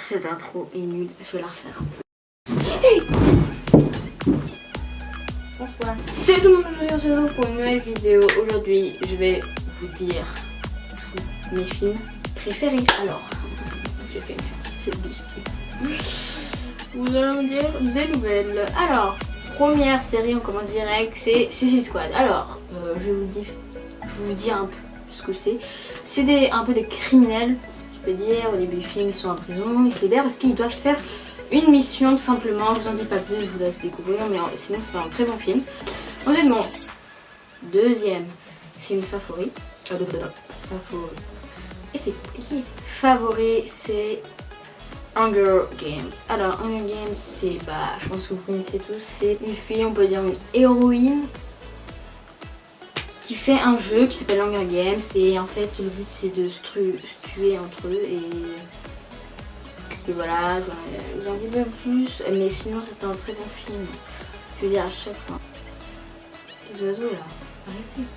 Cette intro est nulle, je vais la refaire. Bonsoir. C'est tout le monde, aujourd'hui on se retrouve pour une nouvelle vidéo. Aujourd'hui, je vais vous dire tous mes films préférés. Alors, j'ai fait une petite liste. Vous allez me dire des nouvelles. Alors, première série, on commence direct, c'est Suicide Squad. Alors, je vais vous dire un peu ce que c'est. C'est un peu des criminels, je peux dire. Au début du film, ils sont en prison, ils se libèrent parce qu'ils doivent faire une mission tout simplement. Je vous en dis pas plus, je vous laisse découvrir, mais sinon c'est un très bon film. Ensuite, mon deuxième film favori. Et c'est compliqué. Favori, c'est Hunger Games. Alors Hunger Games, c'est, je pense que vous connaissez tous, c'est une fille, on peut dire une héroïne, qui fait un jeu qui s'appelle Hunger Games, et en fait le but c'est de se tuer entre eux, et voilà, j'en dis pas plus, mais sinon c'était un très bon film. Je veux dire à chaque fois. Les oiseaux là, arrêtez.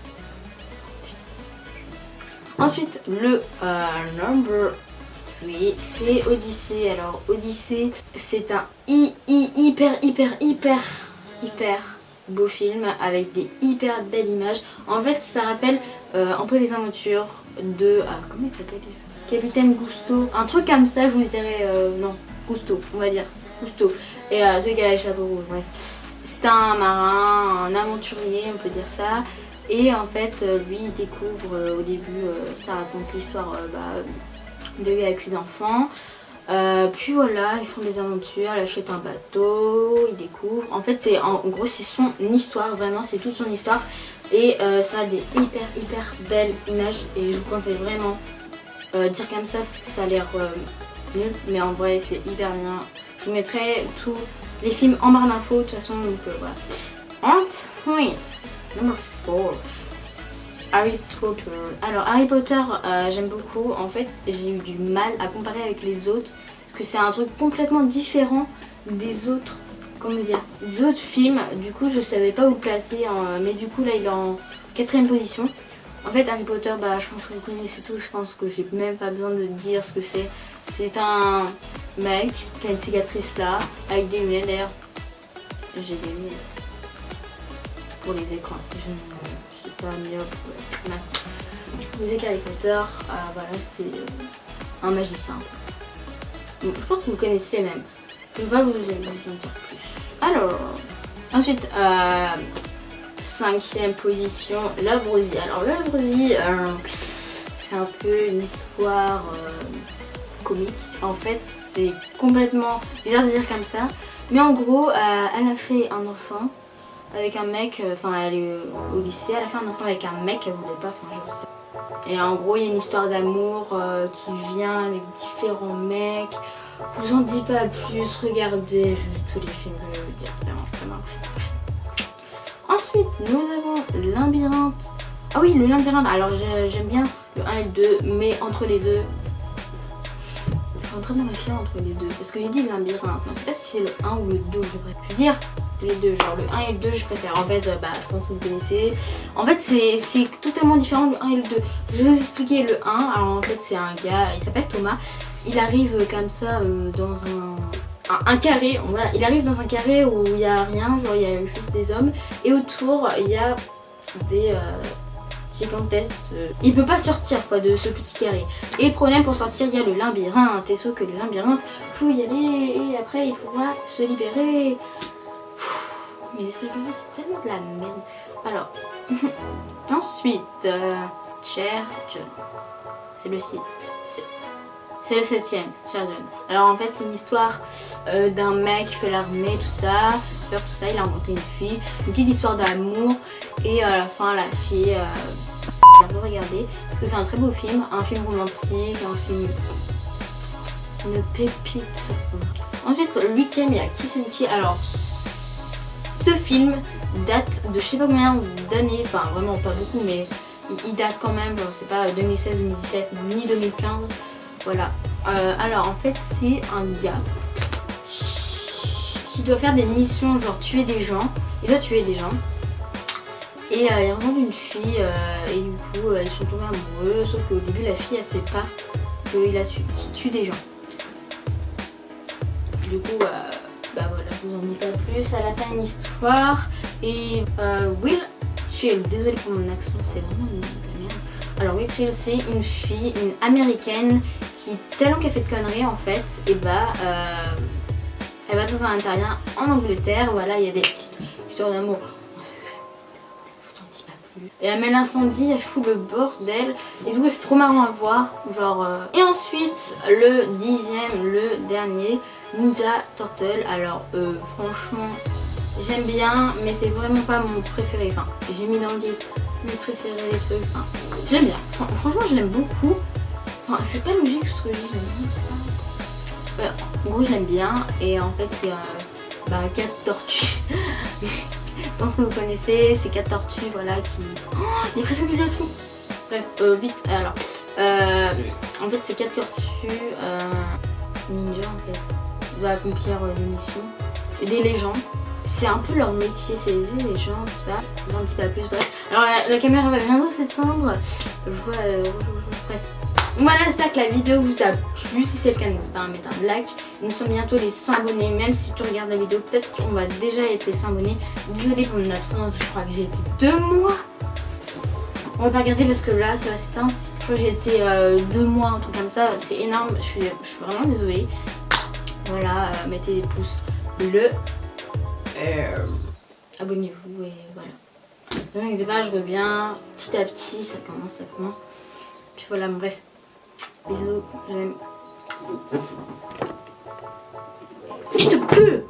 Ensuite, le number 3, c'est Odyssey. Alors Odyssey, c'est un hyper beau film avec des hyper belles images. En fait, ça rappelle un peu les aventures de... comment il s'appelle, Capitaine Cousteau. Un truc comme ça, je vous dirais... non, Cousteau, on va dire. Cousteau. Et celui qui a les chapeaux rouges, bref. C'est un marin, un aventurier, on peut dire ça. Et en fait, lui, il découvre au début, ça raconte l'histoire de lui avec ses enfants. Puis voilà, ils font des aventures, elle achète un bateau, ils découvrent. En fait, c'est en gros, c'est son histoire, vraiment, c'est toute son histoire. Et ça a des hyper belles images. Et je vous conseille vraiment, dire comme ça a l'air nul, mais en vrai, c'est hyper bien. Je vous mettrai tous les films en barre d'infos, de toute façon, donc voilà. Ensuite, number 4. Harry Potter. Alors Harry Potter, j'aime beaucoup. En fait, j'ai eu du mal à comparer avec les autres parce que c'est un truc complètement différent des autres, comment dire, des autres films. Du coup, je savais pas où le placer, mais du coup là, il est en 4ème position. En fait, Harry Potter, je pense que vous connaissez tous. Je pense que j'ai même pas besoin de dire ce que c'est. C'est un mec qui a une cicatrice là, avec des lunettes. D'ailleurs, j'ai des lunettes pour les écrans. Pas mieux pour les Harry Potter, voilà, c'était un magicien. Donc, je pense que vous connaissez même. Je ne vais pas vous en dire plus. Alors, ensuite, 5ème position, Love Rosie. Alors Love Rosie, c'est un peu une histoire comique. En fait, c'est complètement bizarre de dire comme ça. Mais en gros, elle a fait un enfant avec un mec, elle est au lycée, elle a fait un enfant avec un mec qu'elle voulait pas, je sais. Et en gros, il y a une histoire d'amour qui vient avec différents mecs. Je vous en dis pas plus, regardez tous les films, je vais vous dire, vraiment. Ensuite, nous avons Labyrinthe. Ah oui, le Labyrinthe, alors j'aime bien le 1 et le 2, mais entre les deux, je suis en train de m'afficher entre les deux. Parce que j'ai dit Labyrinthe, non, je sais pas si c'est le 1 ou le 2, je veux dire. Les deux, genre le 1 et le 2 je préfère. En fait, je pense que vous connaissez. En fait, c'est totalement différent le 1 et le 2. Je vais vous expliquer le 1. Alors en fait, c'est un gars, il s'appelle Thomas. Il arrive comme ça dans un carré. Voilà, il arrive dans un carré où il n'y a rien, genre il y a juste des hommes. Et autour, il y a des gigantesques. Il peut pas sortir quoi de ce petit carré. Et le problème pour sortir, il y a le labyrinthe. Et sauf que le labyrinthe, faut y aller et après il faudra se libérer. Mes esprits confus, c'est tellement de la merde. Alors, ensuite, Cher John. C'est le 6. C'est le 7ème, Cher John. Alors en fait, c'est une histoire d'un mec qui fait l'armée, tout ça. Il a rencontré une fille. Une petite histoire d'amour. Et à la fin, la fille... je vais regarder. Parce que c'est un très beau film. Un film romantique, un film... une pépite. Ensuite, le 8ème, il y a Kiss and Kill. Alors... ce film date de je sais pas combien d'années, vraiment pas beaucoup, mais il date quand même, je sais pas, 2016, 2017, ni 2015, voilà. Alors en fait c'est un gars qui doit faire des missions, genre tuer des gens, il doit tuer des gens, et il rencontre une fille, et du coup ils sont tombés amoureux, sauf qu'au début la fille elle sait pas qu'il tue des gens. Du coup, bah voilà, je vous en dis pas plus. À la fin, une histoire. Et Will Chill, désolée pour mon accent, c'est vraiment une merde. Alors Will Chill, c'est une fille, une américaine qui, tellement qu'elle fait de conneries en fait, et bah elle va dans un internat en Angleterre. Voilà, il y a des petites histoires d'amour. Je t'en dis pas plus. Et elle met l'incendie, elle fout le bordel. Et du coup, c'est trop marrant à voir. Genre. Et ensuite, le 10e, le dernier, Ninja Turtle. Alors, franchement, j'aime bien, mais c'est vraiment pas mon préféré. Enfin, j'ai mis dans le livre mes préférés, les trucs. Enfin, j'aime bien. Franchement, je l'aime beaucoup. Enfin, c'est pas logique ce que je dis. En gros, j'aime bien. Et en fait, c'est 4 tortues. Je pense que vous connaissez ces 4 tortues, voilà, qui... Oh, il y a presque plus de tout. Bref, vite, alors... en fait, ces 4 tortues ninja, en fait, va accomplir des missions. Aider les gens. C'est un peu leur métier, c'est aider les gens, tout ça. Je n'en dis pas plus, bref. Alors, la caméra va bientôt s'éteindre. Je vois... bref. Voilà, j'espère que la vidéo vous a plu. Si c'est le cas, n'hésitez pas à mettre un like. Nous sommes bientôt les 100 abonnés. Même si tu regardes la vidéo, peut-être qu'on va déjà être les 100 abonnés. Désolée pour mon absence, je crois que j'ai été 2 mois. On va pas regarder parce que là, ça va s'éteindre. Je crois que j'ai été 2 mois, un truc comme ça. C'est énorme, je suis vraiment désolée. Voilà, mettez des pouces bleus. Abonnez-vous et voilà. Ne vous inquiétez pas, je reviens petit à petit. Ça commence. Puis voilà, bref. Bisous, je vous aime. Il se peut.